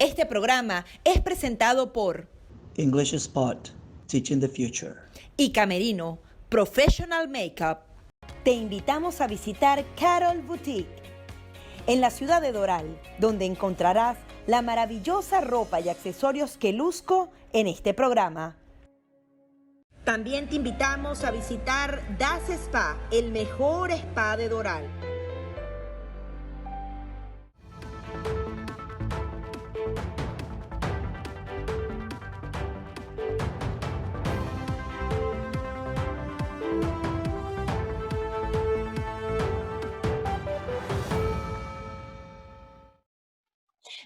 Este programa es presentado por English Spot, Teaching the Future. y Camerino Professional Makeup. Te invitamos a visitar Carol Boutique en la ciudad de Doral, donde encontrarás la maravillosa ropa y accesorios que luzco en este programa. También te invitamos a visitar Das Spa, el mejor spa de Doral.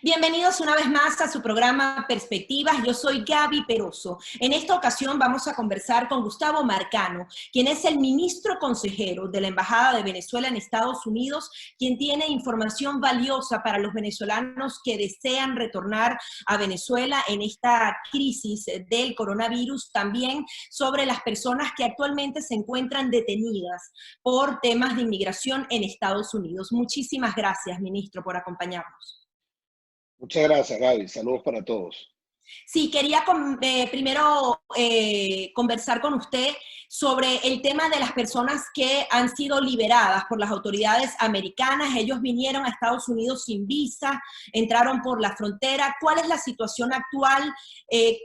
Bienvenidos una vez más a su programa Perspectivas. Yo soy Gaby Peroso. En esta ocasión vamos a conversar con Gustavo Marcano, quien es el ministro consejero de la Embajada de Venezuela en Estados Unidos, quien tiene información valiosa para los venezolanos que desean retornar a Venezuela en esta crisis del coronavirus, también sobre las personas que actualmente se encuentran detenidas por temas de inmigración en Estados Unidos. Muchísimas gracias, ministro, por acompañarnos. Muchas gracias, Gaby. Saludos para todos. Sí, quería primero conversar con usted sobre el tema de las personas que han sido liberadas por las autoridades americanas. Ellos vinieron a Estados Unidos sin visa, entraron por la frontera. ¿Cuál es la situación actual?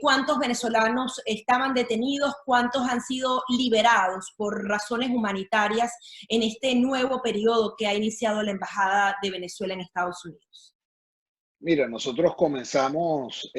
¿Cuántos venezolanos estaban detenidos? ¿Cuántos han sido liberados por razones humanitarias en este nuevo periodo que ha iniciado la Embajada de Venezuela en Estados Unidos? Mira, nosotros comenzamos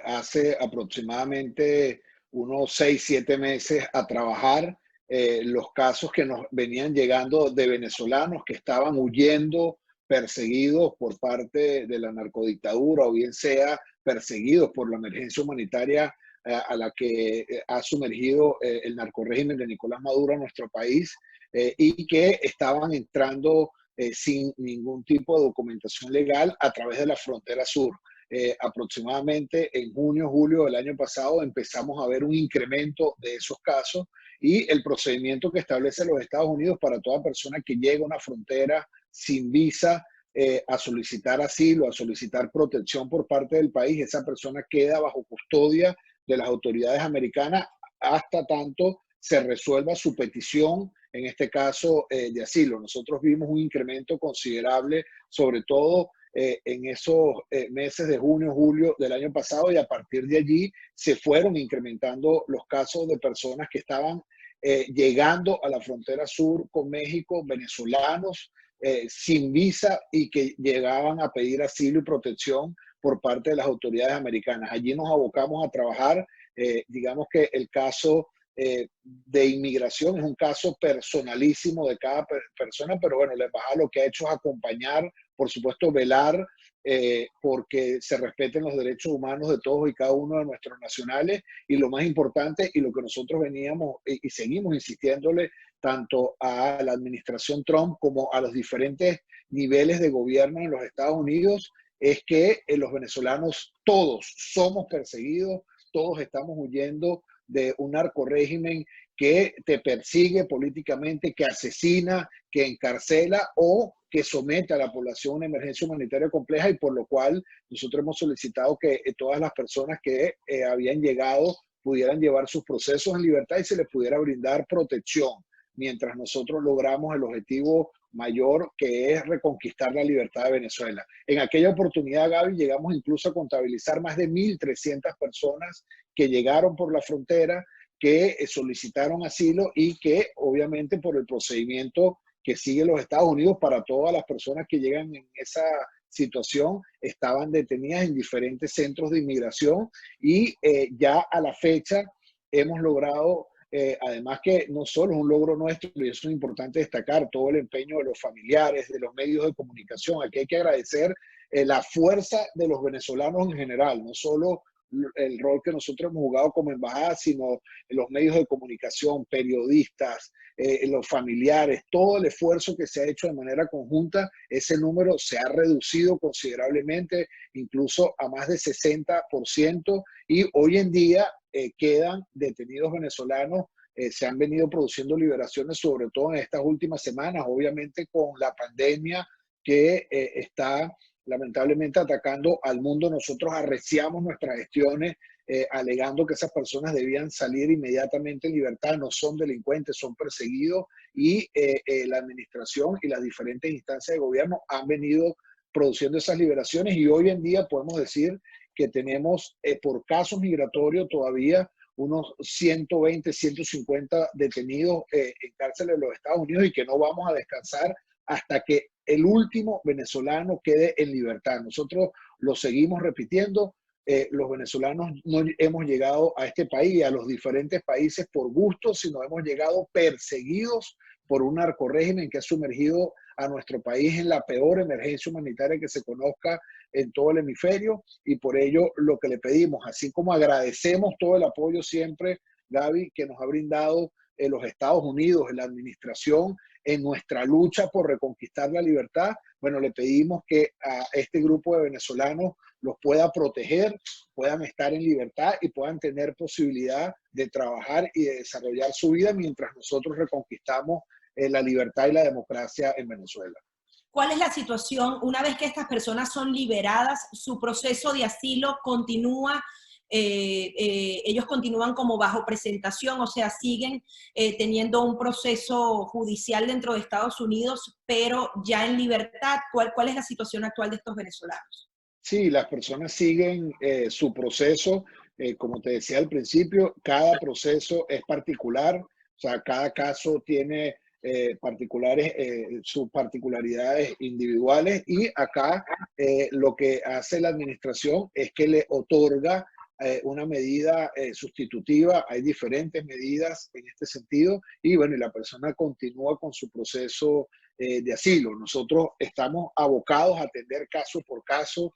hace aproximadamente unos 6, 7 meses a trabajar los casos que nos venían llegando de venezolanos que estaban huyendo, perseguidos por parte de la narcodictadura o bien sea perseguidos por la emergencia humanitaria a la que ha sumergido el narcorrégimen de Nicolás Maduro a nuestro país y que estaban entrando sin ningún tipo de documentación legal a través de la frontera sur. Aproximadamente en junio, julio del año pasado empezamos a ver un incremento de esos casos y el procedimiento que establece los Estados Unidos para toda persona que llega a una frontera sin visa a solicitar asilo, a solicitar protección por parte del país, esa persona queda bajo custodia de las autoridades americanas hasta tanto se resuelva su petición, en este caso de asilo. Nosotros vimos un incremento considerable, sobre todo en esos meses de junio, julio del año pasado, y a partir de allí se fueron incrementando los casos de personas que estaban llegando a la frontera sur con México, venezolanos sin visa y que llegaban a pedir asilo y protección por parte de las autoridades americanas. Allí nos abocamos a trabajar, digamos que el caso de inmigración es un caso personalísimo de cada persona, pero bueno, la embajada lo que ha hecho es acompañar, por supuesto, velar porque se respeten los derechos humanos de todos y cada uno de nuestros nacionales y lo más importante y lo que nosotros veníamos y seguimos insistiéndole tanto a la administración Trump como a los diferentes niveles de gobierno en los Estados Unidos es que los venezolanos todos somos perseguidos, todos estamos huyendo de un narcorrégimen que te persigue políticamente, que asesina, que encarcela o que somete a la población a una emergencia humanitaria compleja y por lo cual nosotros hemos solicitado que todas las personas que habían llegado pudieran llevar sus procesos en libertad y se les pudiera brindar protección mientras nosotros logramos el objetivo mayor que es reconquistar la libertad de Venezuela. En aquella oportunidad, Gaby, llegamos incluso a contabilizar más de 1.300 personas que llegaron por la frontera, que solicitaron asilo y que obviamente por el procedimiento que sigue los Estados Unidos para todas las personas que llegan en esa situación estaban detenidas en diferentes centros de inmigración y ya a la fecha hemos logrado además que no solo es un logro nuestro, y eso es importante destacar, todo el empeño de los familiares, de los medios de comunicación. Aquí hay que agradecer la fuerza de los venezolanos en general, no solo el rol que nosotros hemos jugado como embajada, sino los medios de comunicación, periodistas, los familiares, todo el esfuerzo que se ha hecho de manera conjunta, ese número se ha reducido considerablemente, incluso a más de 60%, y hoy en día quedan detenidos venezolanos. Se han venido produciendo liberaciones, sobre todo en estas últimas semanas, obviamente con la pandemia que está lamentablemente atacando al mundo. Nosotros arreciamos nuestras gestiones alegando que esas personas debían salir inmediatamente en libertad, no son delincuentes, son perseguidos y la administración y las diferentes instancias de gobierno han venido produciendo esas liberaciones y hoy en día podemos decir que tenemos por casos migratorios todavía unos 120, 150 detenidos en cárceles de los Estados Unidos y que no vamos a descansar hasta que el último venezolano quede en libertad. Nosotros lo seguimos repitiendo. Los venezolanos no hemos llegado a este país y a los diferentes países por gusto, sino hemos llegado perseguidos por un narcorrégimen que ha sumergido a nuestro país en la peor emergencia humanitaria que se conozca en todo el hemisferio y por ello lo que le pedimos, así como agradecemos todo el apoyo siempre, Gaby, que nos ha brindado los Estados Unidos, la administración, en nuestra lucha por reconquistar la libertad, bueno, le pedimos que a este grupo de venezolanos los pueda proteger, puedan estar en libertad y puedan tener posibilidad de trabajar y de desarrollar su vida mientras nosotros reconquistamos la libertad y la democracia en Venezuela. ¿Cuál es la situación una vez que estas personas son liberadas? ¿Su proceso de asilo continúa? Ellos continúan como bajo presentación, o sea, siguen teniendo un proceso judicial dentro de Estados Unidos, pero ya en libertad. ¿Cuál es la situación actual de estos venezolanos? Sí, las personas siguen su proceso. Como te decía al principio, cada proceso es particular, o sea, cada caso tiene sus particularidades individuales y acá lo que hace la administración es que le otorga una medida sustitutiva. Hay diferentes medidas en este sentido y bueno, y la persona continúa con su proceso de asilo. Nosotros estamos abocados a atender caso por caso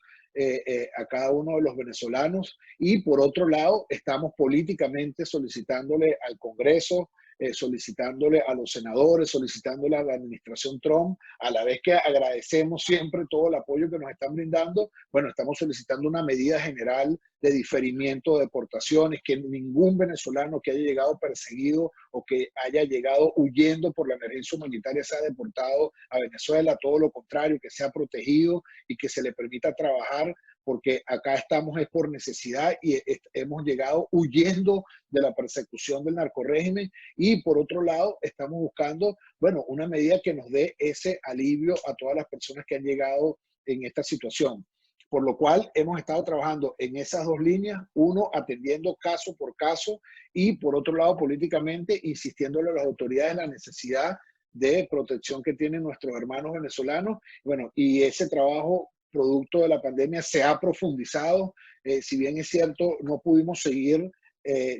a cada uno de los venezolanos y por otro lado estamos políticamente solicitándole al Congreso, solicitándole a los senadores, solicitándole a la administración Trump, a la vez que agradecemos siempre todo el apoyo que nos están brindando, bueno, estamos solicitando una medida general de diferimiento de deportaciones, que ningún venezolano que haya llegado perseguido o que haya llegado huyendo por la emergencia humanitaria sea deportado a Venezuela, todo lo contrario, que sea protegido y que se le permita trabajar, porque acá estamos es por necesidad y hemos llegado huyendo de la persecución del narcorrégimen y por otro lado estamos buscando, bueno, una medida que nos dé ese alivio a todas las personas que han llegado en esta situación. Por lo cual hemos estado trabajando en esas dos líneas, uno atendiendo caso por caso y por otro lado políticamente insistiéndole a las autoridades en la necesidad de protección que tienen nuestros hermanos venezolanos. Bueno, y ese trabajo producto de la pandemia se ha profundizado. Si bien es cierto, no pudimos seguir,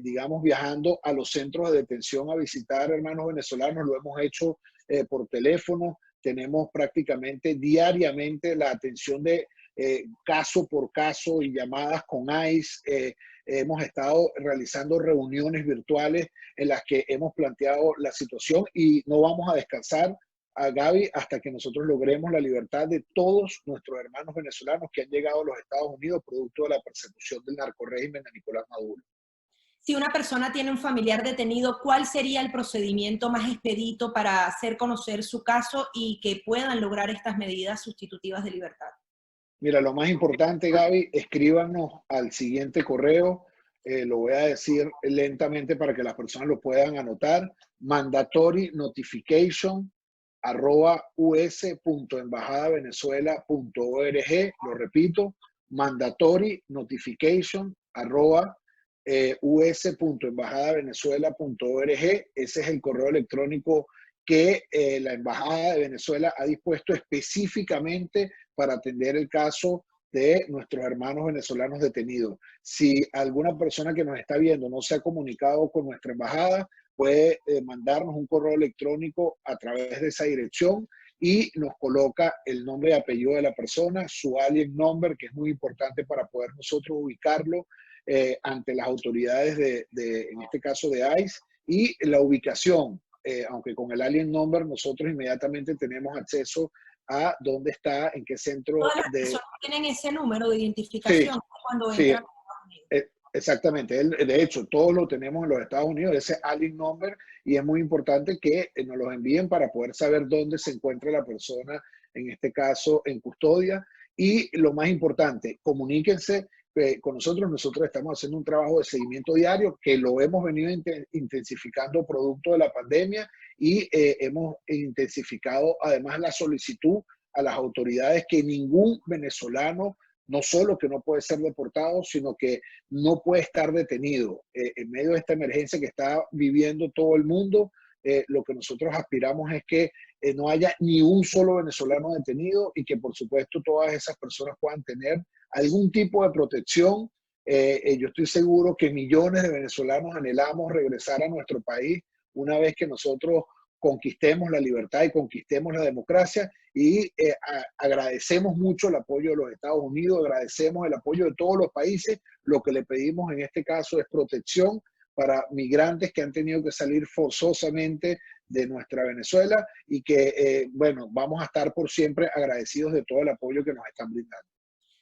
digamos, viajando a los centros de detención a visitar hermanos venezolanos, lo hemos hecho por teléfono. Tenemos prácticamente diariamente la atención de caso por caso y llamadas con ICE. Hemos estado realizando reuniones virtuales en las que hemos planteado la situación y no vamos a descansar, a Gaby, hasta que nosotros logremos la libertad de todos nuestros hermanos venezolanos que han llegado a los Estados Unidos producto de la persecución del narcorrégimen de Nicolás Maduro. Si una persona tiene un familiar detenido, ¿cuál sería el procedimiento más expedito para hacer conocer su caso y que puedan lograr estas medidas sustitutivas de libertad? Mira, lo más importante, Gaby, escríbanos al siguiente correo. Lo voy a decir lentamente para que las personas lo puedan anotar. mandatorynotification@us.embajadavenezuela.org. Lo repito, mandatorynotification@us.embajadavenezuela.org. Ese es el correo electrónico que la Embajada de Venezuela ha dispuesto específicamente para atender el caso de nuestros hermanos venezolanos detenidos. Si alguna persona que nos está viendo no se ha comunicado con nuestra embajada, puede mandarnos un correo electrónico a través de esa dirección y nos coloca el nombre y apellido de la persona, su alien number, que es muy importante para poder nosotros ubicarlo ante las autoridades en este caso de ICE, y la ubicación. Aunque con el alien number nosotros inmediatamente tenemos acceso a dónde está, en qué centro Todas las de... personas tienen ese número de identificación Sí, cuando sí, entran a Estados Unidos. exactamente. De hecho, todos lo tenemos en los Estados Unidos, ese alien number, y es muy importante que nos los envíen para poder saber dónde se encuentra la persona, en este caso en custodia. y lo más importante, comuníquense con nosotros. Nosotros estamos haciendo un trabajo de seguimiento diario que lo hemos venido intensificando producto de la pandemia y hemos intensificado además la solicitud a las autoridades que ningún venezolano no solo que no puede ser deportado, sino que no puede estar detenido. En medio de esta emergencia que está viviendo todo el mundo, lo que nosotros aspiramos es que no haya ni un solo venezolano detenido y que por supuesto todas esas personas puedan tener algún tipo de protección. Yo estoy seguro que millones de venezolanos anhelamos regresar a nuestro país una vez que nosotros conquistemos la libertad y conquistemos la democracia y agradecemos mucho el apoyo de los Estados Unidos, agradecemos el apoyo de todos los países. Lo que le pedimos en este caso es protección para migrantes que han tenido que salir forzosamente de nuestra Venezuela y que, bueno, vamos a estar por siempre agradecidos de todo el apoyo que nos están brindando.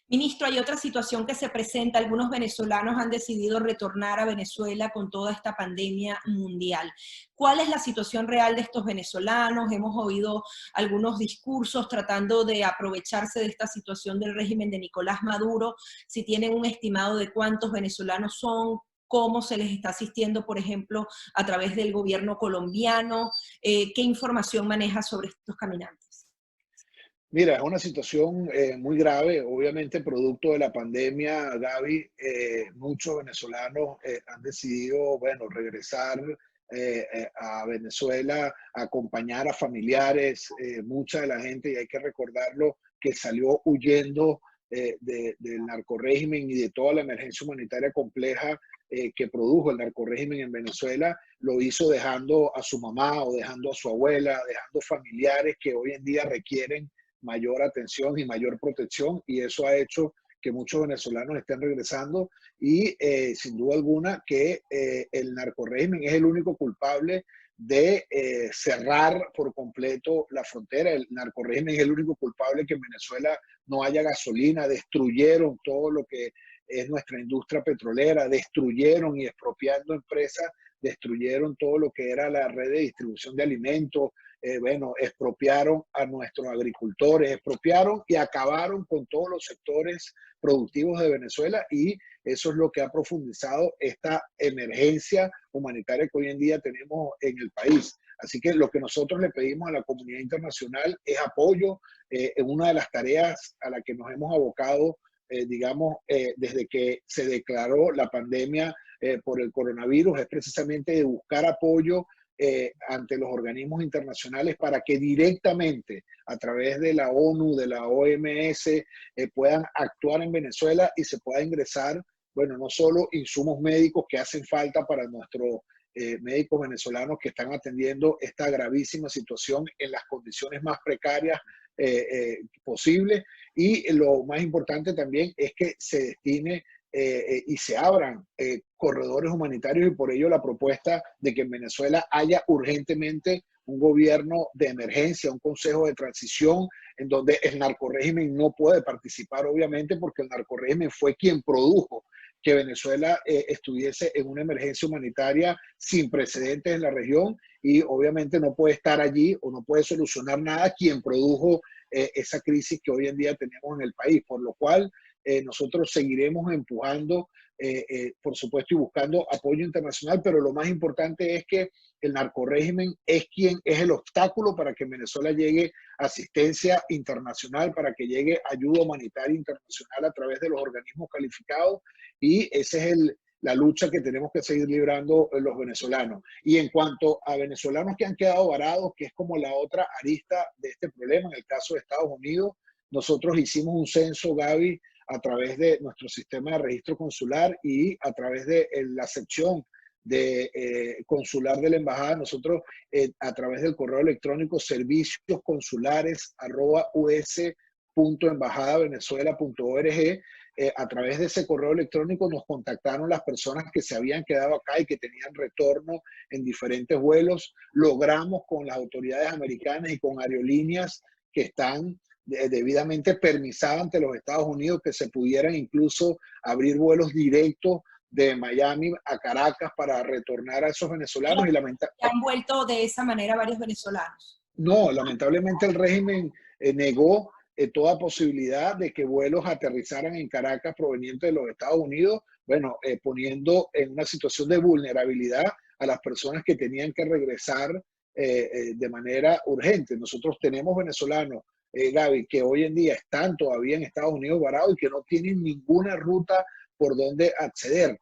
Ministro, hay otra situación que se presenta. Algunos venezolanos han decidido retornar a Venezuela con toda esta pandemia mundial. ¿Cuál es la situación real de estos venezolanos? Hemos oído algunos discursos tratando de aprovecharse de esta situación del régimen de Nicolás Maduro. Si tienen un estimado de cuántos venezolanos son, cómo se les está asistiendo, por ejemplo, a través del gobierno colombiano, ¿qué información maneja sobre estos caminantes? Mira, es una situación muy grave, obviamente producto de la pandemia, Gaby. Muchos venezolanos han decidido, bueno, regresar a Venezuela, acompañar a familiares. Mucha de la gente, y hay que recordarlo, que salió huyendo del narcorrégimen y de toda la emergencia humanitaria compleja que produjo el narcorrégimen en Venezuela, lo hizo dejando a su mamá o dejando a su abuela, dejando familiares que hoy en día requieren mayor atención y mayor protección, y eso ha hecho que muchos venezolanos estén regresando y sin duda alguna que el narcorrégimen es el único culpable de cerrar por completo la frontera. El narcorrégimen es el único culpable que en Venezuela no haya gasolina. Destruyeron todo lo que es nuestra industria petrolera, destruyeron y expropiando empresas, destruyeron todo lo que era la red de distribución de alimentos. Bueno, expropiaron a nuestros agricultores, expropiaron y acabaron con todos los sectores productivos de Venezuela, y eso es lo que ha profundizado esta emergencia humanitaria que hoy en día tenemos en el país. Así que lo que nosotros le pedimos a la comunidad internacional es apoyo en una de las tareas a la que nos hemos abocado, digamos, desde que se declaró la pandemia por el coronavirus, es precisamente de buscar apoyo ante los organismos internacionales para que directamente a través de la ONU, de la OMS, puedan actuar en Venezuela y se pueda ingresar, bueno, no solo insumos médicos que hacen falta para nuestros médicos venezolanos que están atendiendo esta gravísima situación en las condiciones más precarias posibles, y lo más importante también es que se destine y se abran corredores humanitarios, y por ello la propuesta de que en Venezuela haya urgentemente un gobierno de emergencia, un consejo de transición, en donde el narcorrégimen no puede participar, obviamente, porque el narcorrégimen fue quien produjo que Venezuela estuviese en una emergencia humanitaria sin precedentes en la región, y obviamente no puede estar allí o no puede solucionar nada quien produjo esa crisis que hoy en día tenemos en el país, por lo cual nosotros seguiremos empujando, por supuesto, y buscando apoyo internacional, pero lo más importante es que el narcorrégimen es quien es el obstáculo para que en Venezuela llegue asistencia internacional, para que llegue ayuda humanitaria internacional a través de los organismos calificados, y esa es la lucha que tenemos que seguir librando los venezolanos. Y en cuanto a venezolanos que han quedado varados, que es como la otra arista de este problema, en el caso de Estados Unidos, nosotros hicimos un censo, Gaby, a través de nuestro sistema de registro consular y a través de la sección de consular de la embajada. Nosotros a través del correo electrónico serviciosconsulares@us.embajadavenezuela.org, a través de ese correo electrónico nos contactaron las personas que se habían quedado acá y que tenían retorno en diferentes vuelos. Logramos con las autoridades americanas y con aerolíneas que están debidamente permisada ante los Estados Unidos, que se pudieran incluso abrir vuelos directos de Miami a Caracas para retornar a esos venezolanos. Y han vuelto de esa manera varios venezolanos. no, lamentablemente el régimen negó toda posibilidad de que vuelos aterrizaran en Caracas provenientes de los Estados Unidos, bueno, poniendo en una situación de vulnerabilidad a las personas que tenían que regresar de manera urgente. Nosotros tenemos venezolanos, Gaby, que hoy en día están todavía en Estados Unidos varados y que no tienen ninguna ruta por donde acceder.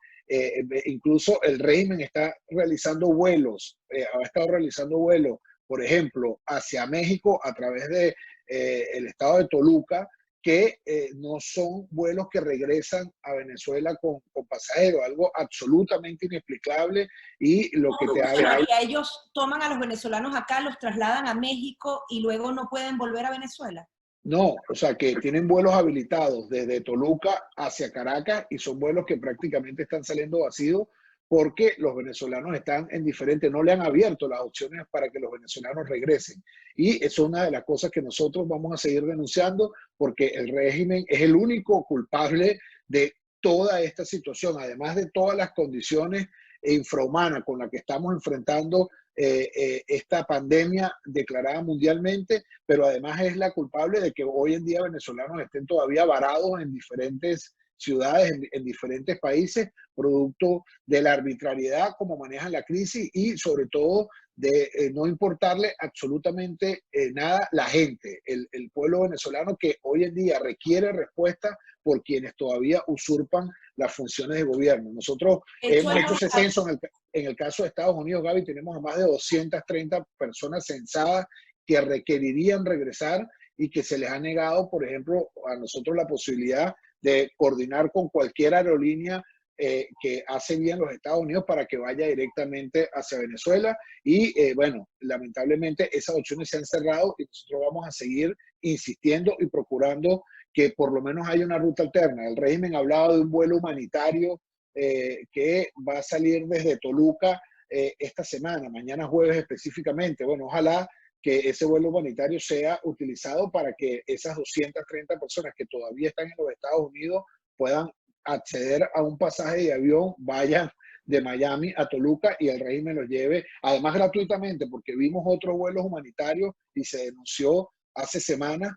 Incluso el régimen está realizando vuelos, ha estado realizando vuelos, por ejemplo, hacia México a través de el estado de Toluca, que no son vuelos que regresan a Venezuela con pasajeros, algo absolutamente inexplicable y lo que te habla. Ellos toman a los venezolanos acá, los trasladan a México y luego no pueden volver a Venezuela. No, o sea que tienen vuelos habilitados desde Toluca hacia Caracas y son vuelos que prácticamente están saliendo vacíos porque los venezolanos están en diferentes, no le han abierto las opciones para que los venezolanos regresen. Y es una de las cosas que nosotros vamos a seguir denunciando porque el régimen es el único culpable de toda esta situación, además de todas las condiciones infrahumanas con las que estamos enfrentando esta pandemia declarada mundialmente, pero además es la culpable de que hoy en día venezolanos estén todavía varados en diferentes ciudades, en diferentes países, producto de la arbitrariedad como manejan la crisis y sobre todo de no importarle absolutamente nada la gente, el pueblo venezolano que hoy en día requiere respuesta por quienes todavía usurpan las funciones de gobierno. Nosotros hemos hecho ese censo en el caso de Estados Unidos, Gaby, tenemos a más de 230 personas censadas que requerirían regresar y que se les ha negado, por ejemplo, a nosotros la posibilidad de coordinar con cualquier aerolínea que hace bien los Estados Unidos para que vaya directamente hacia Venezuela. Y bueno, lamentablemente esas opciones se han cerrado y nosotros vamos a seguir insistiendo y procurando que por lo menos haya una ruta alterna. El régimen ha hablado de un vuelo humanitario que va a salir desde Toluca esta semana, mañana jueves específicamente. Bueno, ojalá que ese vuelo humanitario sea utilizado para que esas 230 personas que todavía están en los Estados Unidos puedan acceder a un pasaje de avión, vayan de Miami a Toluca y el régimen los lleve, además gratuitamente, porque vimos otros vuelos humanitarios y se denunció hace semanas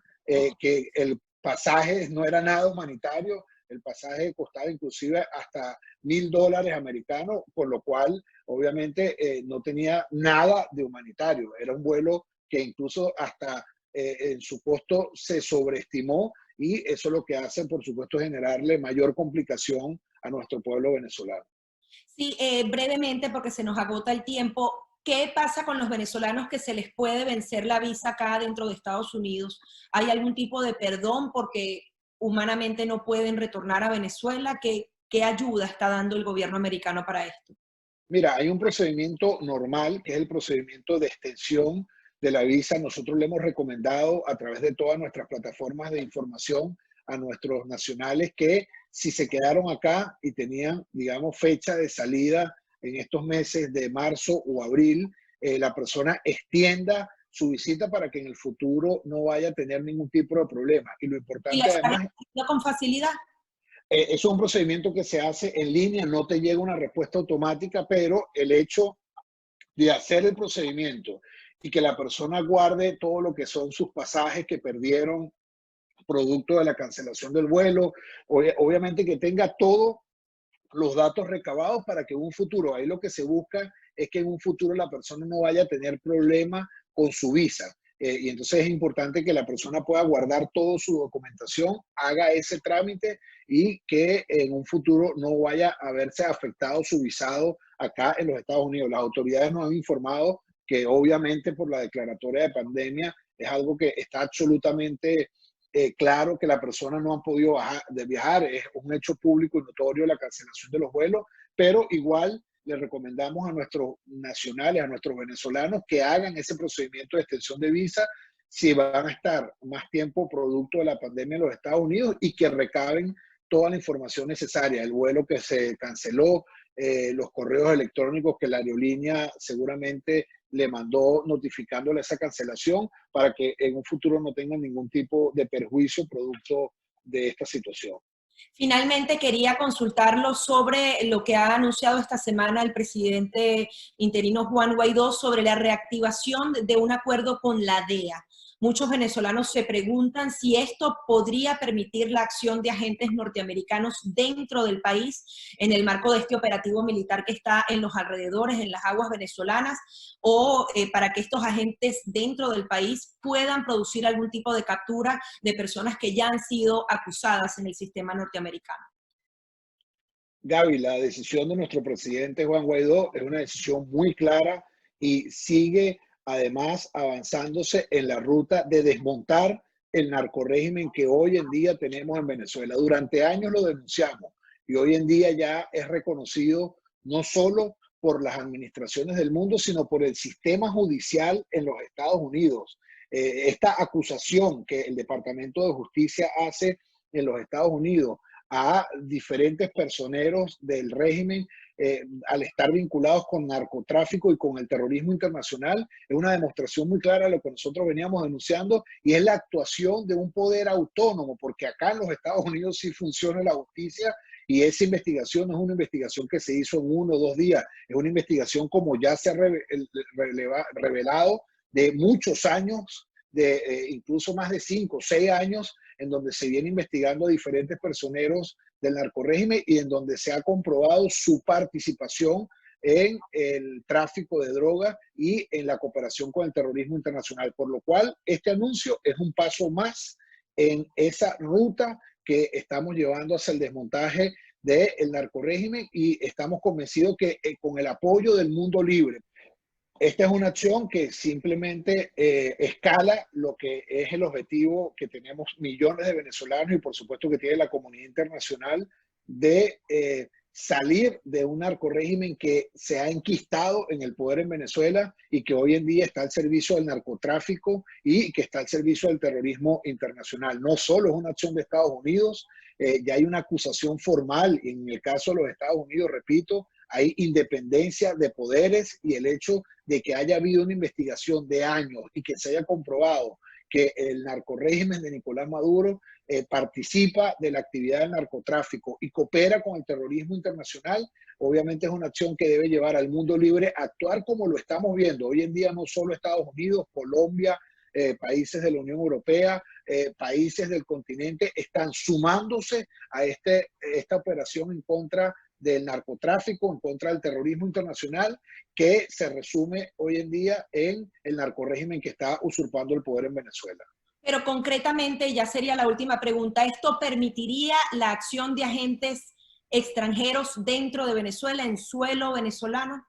que el pasaje no era nada humanitario, el pasaje costaba inclusive hasta $1,000 americanos, por lo cual obviamente no tenía nada de humanitario, era un vuelo que incluso hasta en su costo se sobreestimó y eso lo que hace, por supuesto, es generarle mayor complicación a nuestro pueblo venezolano. Sí, brevemente, porque se nos agota el tiempo, ¿qué pasa con los venezolanos que se les puede vencer la visa acá dentro de Estados Unidos? ¿Hay algún tipo de perdón porque humanamente no pueden retornar a Venezuela? ¿Qué ayuda está dando el gobierno americano para esto? Mira, hay un procedimiento normal, que es el procedimiento de extensión de la visa. Nosotros le hemos recomendado a través de todas nuestras plataformas de información a nuestros nacionales que si se quedaron acá y tenían, digamos, fecha de salida en estos meses de marzo o abril, la persona extienda su visita para que en el futuro no vaya a tener ningún tipo de problema. Y lo importante ¿Y la está además con facilidad? eso es un procedimiento que se hace en línea, no te llega una respuesta automática, pero el hecho de hacer el procedimiento y que la persona guarde todo lo que son sus pasajes que perdieron producto de la cancelación del vuelo, obviamente que tenga todos los datos recabados para que en un futuro, ahí lo que se busca es que en un futuro la persona no vaya a tener problemas con su visa. Y entonces es importante que la persona pueda guardar toda su documentación, haga ese trámite y que en un futuro no vaya a verse afectado su visado acá en los Estados Unidos. Las autoridades nos han informado que obviamente por la declaratoria de pandemia es algo que está absolutamente claro que la persona no ha podido viajar, es un hecho público y notorio la cancelación de los vuelos, pero igual le recomendamos a nuestros nacionales, a nuestros venezolanos que hagan ese procedimiento de extensión de visa si van a estar más tiempo producto de la pandemia en los Estados Unidos y que recaben toda la información necesaria, el vuelo que se canceló, los correos electrónicos que la aerolínea seguramente le mandó notificándole esa cancelación para que en un futuro no tengan ningún tipo de perjuicio producto de esta situación. Finalmente, quería consultarlo sobre lo que ha anunciado esta semana el presidente interino Juan Guaidó sobre la reactivación de un acuerdo con la DEA. Muchos venezolanos se preguntan si esto podría permitir la acción de agentes norteamericanos dentro del país en el marco de este operativo militar que está en los alrededores, en las aguas venezolanas, o para que estos agentes dentro del país puedan producir algún tipo de captura de personas que ya han sido acusadas en el sistema norteamericano. Gaby, la decisión de nuestro presidente Juan Guaidó es una decisión muy clara y sigue además avanzándose en la ruta de desmontar el narcorrégimen que hoy en día tenemos en Venezuela. Durante años lo denunciamos y hoy en día ya es reconocido no solo por las administraciones del mundo, sino por el sistema judicial en los Estados Unidos. Esta acusación que el Departamento de Justicia hace en los Estados Unidos a diferentes personeros del régimen al estar vinculados con narcotráfico y con el terrorismo internacional, es una demostración muy clara de lo que nosotros veníamos denunciando y es la actuación de un poder autónomo, porque acá en los Estados Unidos sí funciona la justicia y esa investigación no es una investigación que se hizo en 1 o 2 días, es una investigación como ya se ha revelado de muchos años, de incluso más de 5 o 6 años, en donde se viene investigando a diferentes personeros del narcorrégimen y en donde se ha comprobado su participación en el tráfico de droga y en la cooperación con el terrorismo internacional. Por lo cual, este anuncio es un paso más en esa ruta que estamos llevando hacia el desmontaje del narcorrégimen y estamos convencidos que con el apoyo del mundo libre, esta es una acción que simplemente escala lo que es el objetivo que tenemos millones de venezolanos y por supuesto que tiene la comunidad internacional de salir de un narcorrégimen que se ha enquistado en el poder en Venezuela y que hoy en día está al servicio del narcotráfico y que está al servicio del terrorismo internacional. No solo es una acción de Estados Unidos, ya hay una acusación formal en el caso de los Estados Unidos, repito, hay independencia de poderes y el hecho de que haya habido una investigación de años y que se haya comprobado que el narcorrégimen de Nicolás Maduro participa de la actividad del narcotráfico y coopera con el terrorismo internacional, obviamente es una acción que debe llevar al mundo libre a actuar como lo estamos viendo. Hoy en día no solo Estados Unidos, Colombia, países de la Unión Europea, países del continente están sumándose a esta operación en contra del narcotráfico, en contra del terrorismo internacional, que se resume hoy en día en el narcorrégimen que está usurpando el poder en Venezuela. Pero concretamente, ya sería la última pregunta, ¿esto permitiría la acción de agentes extranjeros dentro de Venezuela, en suelo venezolano?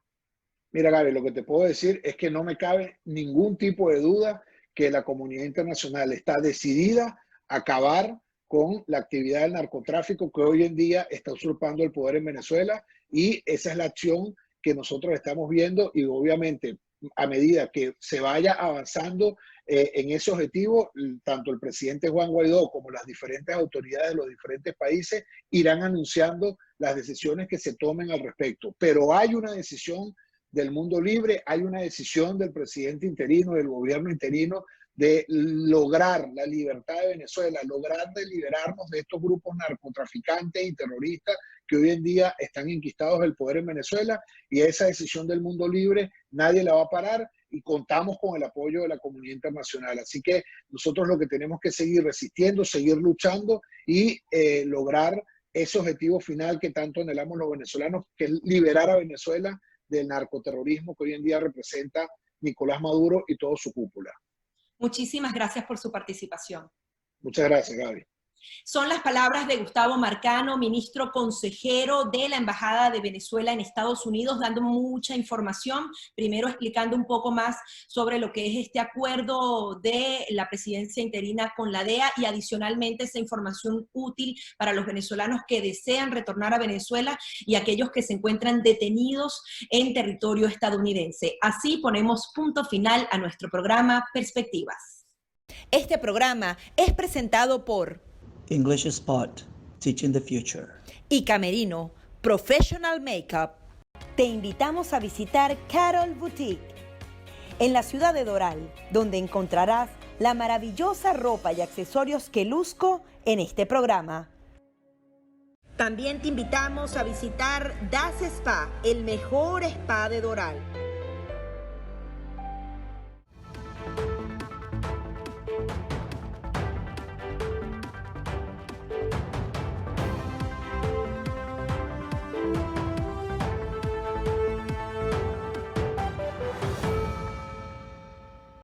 Mira, Gaby, lo que te puedo decir es que no me cabe ningún tipo de duda que la comunidad internacional está decidida a acabar con la actividad del narcotráfico que hoy en día está usurpando el poder en Venezuela y esa es la acción que nosotros estamos viendo y obviamente a medida que se vaya avanzando en ese objetivo, tanto el presidente Juan Guaidó como las diferentes autoridades de los diferentes países irán anunciando las decisiones que se tomen al respecto. Pero hay una decisión del mundo libre, hay una decisión del presidente interino, del gobierno interino, de lograr la libertad de Venezuela, lograr de liberarnos de estos grupos narcotraficantes y terroristas que hoy en día están enquistados del poder en Venezuela y esa decisión del mundo libre nadie la va a parar y contamos con el apoyo de la comunidad internacional. Así que nosotros lo que tenemos que seguir resistiendo, seguir luchando y lograr ese objetivo final que tanto anhelamos los venezolanos, que es liberar a Venezuela del narcoterrorismo que hoy en día representa Nicolás Maduro y toda su cúpula. Muchísimas gracias por su participación. Muchas gracias, Gaby. Son las palabras de Gustavo Marcano, ministro consejero de la Embajada de Venezuela en Estados Unidos, dando mucha información, primero explicando un poco más sobre lo que es este acuerdo de la presidencia interina con la DEA y adicionalmente esa información útil para los venezolanos que desean retornar a Venezuela y aquellos que se encuentran detenidos en territorio estadounidense. Así ponemos punto final a nuestro programa Perspectivas. Este programa es presentado por English Spot, Teaching the Future. y Camerino, Professional Makeup. Te invitamos a visitar Carol Boutique en la ciudad de Doral, donde encontrarás la maravillosa ropa y accesorios que luzco en este programa. También te invitamos a visitar Das Spa, el mejor spa de Doral.